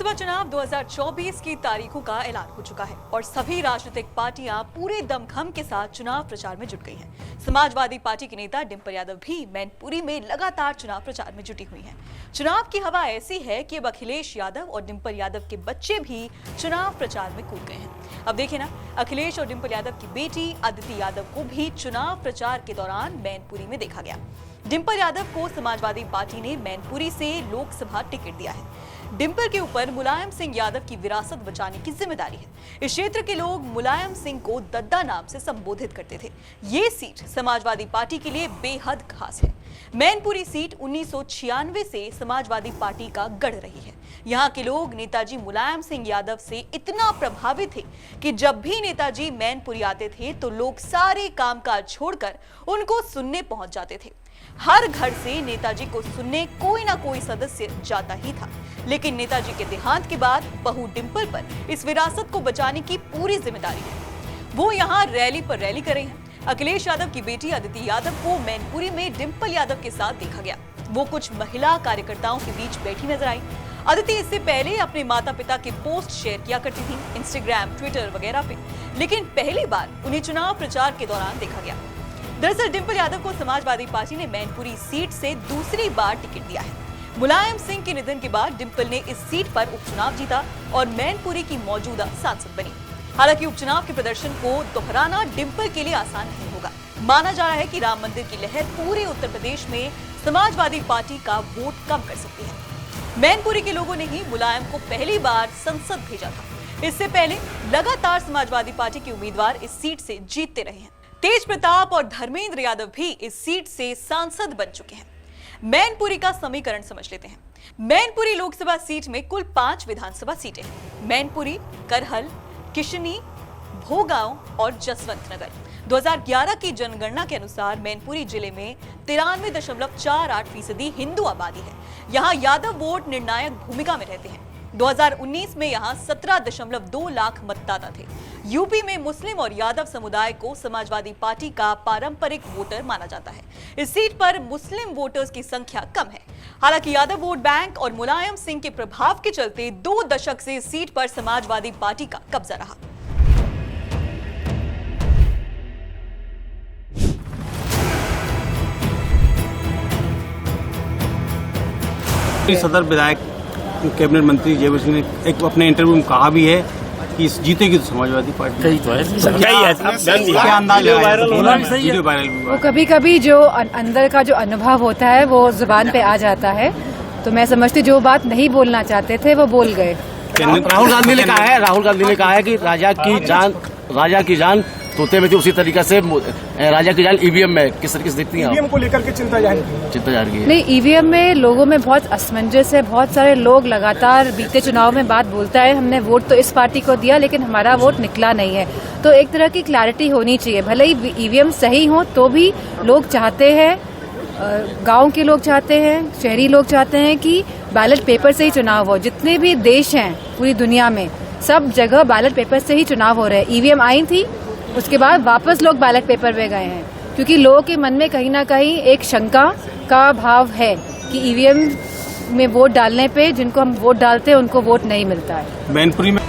लोकसभा चुनाव 2024 की तारीखों का ऐलान हो चुका है और सभी राजनीतिक पार्टियां पूरे दमखम के साथ चुनाव प्रचार में जुट गई हैं। समाजवादी पार्टी के नेता डिंपल यादव भी मैनपुरी में लगातार चुनाव प्रचार में जुटी हुई हैं। चुनाव की हवा ऐसी है कि अब अखिलेश यादव और डिंपल यादव के बच्चे भी चुनाव प्रचार में कूद गए हैं। अब देखिए ना, अखिलेश और डिंपल यादव की बेटी अदिति यादव को भी चुनाव प्रचार के दौरान मैनपुरी में देखा गया। डिंपल यादव को समाजवादी पार्टी ने मैनपुरी से लोकसभा टिकट दिया है। डिंपल के ऊपर मुलायम सिंह यादव की विरासत बचाने की जिम्मेदारी है। इस क्षेत्र के लोग मुलायम सिंह को दद्दा नाम से संबोधित करते थे। ये सीट समाजवादी पार्टी के लिए बेहद खास है। मैनपुरी सीट 1996 से समाजवादी पार्टी का गढ़ रही है। यहाँ के लोग नेताजी मुलायम सिंह यादव से इतना प्रभावित थे कि जब भी नेताजी मैनपुरी आते थे तो लोग सारे कामकाज छोड़कर उनको सुनने पहुंच जाते थे। हर घर से नेताजी को सुनने कोई ना कोई सदस्य जाता ही था। लेकिन नेताजी के देहांत के बाद बहू डिंपल पर इस विरासत को बचाने की पूरी जिम्मेदारी है। वो यहाँ रैली पर रैली कर रही हैं। अखिलेश यादव की बेटी अदिति यादव को मैनपुरी में डिंपल यादव के साथ देखा गया। वो कुछ महिला कार्यकर्ताओं के बीच बैठी नजर आई। अदिति इससे पहले अपने माता पिता के पोस्ट शेयर किया करती थी इंस्टाग्राम, ट्विटर वगैरह पे, लेकिन पहली बार उन्हें चुनाव प्रचार के दौरान देखा गया। दरअसल डिंपल यादव को समाजवादी पार्टी ने मैनपुरी सीट से दूसरी बार टिकट दिया है। मुलायम सिंह के निधन के बाद डिंपल ने इस सीट पर उपचुनाव जीता और मैनपुरी की मौजूदा सांसद बनी। हालांकि उपचुनाव के प्रदर्शन को दोहराना डिंपल के लिए आसान नहीं होगा। माना जा रहा है कि राम मंदिर की लहर पूरे उत्तर प्रदेश में समाजवादी पार्टी का वोट कम कर सकती है। मैनपुरी के लोगों ने ही मुलायम को पहली बार संसद भेजा था। इससे पहले लगातार समाजवादी पार्टी के उम्मीदवार इस सीट से जीतते रहे हैं। तेज प्रताप और धर्मेंद्र यादव भी इस सीट से सांसद बन चुके हैं। मैनपुरी का समीकरण समझ लेते हैं। मैनपुरी लोकसभा सीट में कुल 5 विधानसभा सीटें हैं। मैनपुरी, करहल, किशनी, भोगांव और जसवंत नगर। 2011 की जनगणना के अनुसार मैनपुरी जिले में 93.48% हिंदू आबादी है। यहाँ यादव वोट निर्णायक भूमिका में रहते हैं। 2019 में यहाँ 17.2 लाख मतदाता थे। यूपी में मुस्लिम और यादव समुदाय को समाजवादी पार्टी का पारंपरिक वोटर माना जाता है। इस सीट पर मुस्लिम वोटर्स की संख्या कम है। हालांकि यादव वोट बैंक और मुलायम सिंह के प्रभाव के चलते 2 दशक से इस सीट पर समाजवादी पार्टी का कब्जा रहा। सदर विधायक कैबिनेट मंत्री जयवीर सिंह ने एक अपने इंटरव्यू में कहा भी है कि इस जीतेगी तो समाजवादी पार्टी। सही तो है, क्या अंदाज है? वो कभी कभी जो अंदर का जो अनुभव होता है वो जुबान पे आ जाता है। तो मैं समझती जो बात नहीं बोलना चाहते थे वो बोल गए। राहुल गांधी ने कहा है कि राजा की जान तोते में थी, उसी तरीके से राजा की जान ईवीएम में किस तरीके से देखती हैं? ईवीएम को लेकर के चिंता जारी है। नहीं, ईवीएम में लोगों में बहुत असमंजस है। बहुत सारे लोग लगातार बीते चुनाव में बात बोलता है, हमने वोट तो इस पार्टी को दिया लेकिन हमारा वोट निकला नहीं है। तो एक तरह की क्लैरिटी होनी चाहिए। भले ही ईवीएम सही हो तो भी लोग चाहते हैं, गांव के लोग चाहते हैं, शहरी लोग चाहते हैं कि बैलेट पेपर से ही चुनाव हो। जितने भी देश हैं पूरी दुनिया में सब जगह बैलेट पेपर से ही चुनाव हो रहे हैं। ईवीएम आई थी, उसके बाद वापस लोग बैलेट पेपर पे गए हैं क्योंकि लोगों के मन में कहीं ना कहीं एक शंका का भाव है कि ईवीएम में वोट डालने पे जिनको हम वोट डालते हैं उनको वोट नहीं मिलता है। मैनपुरी में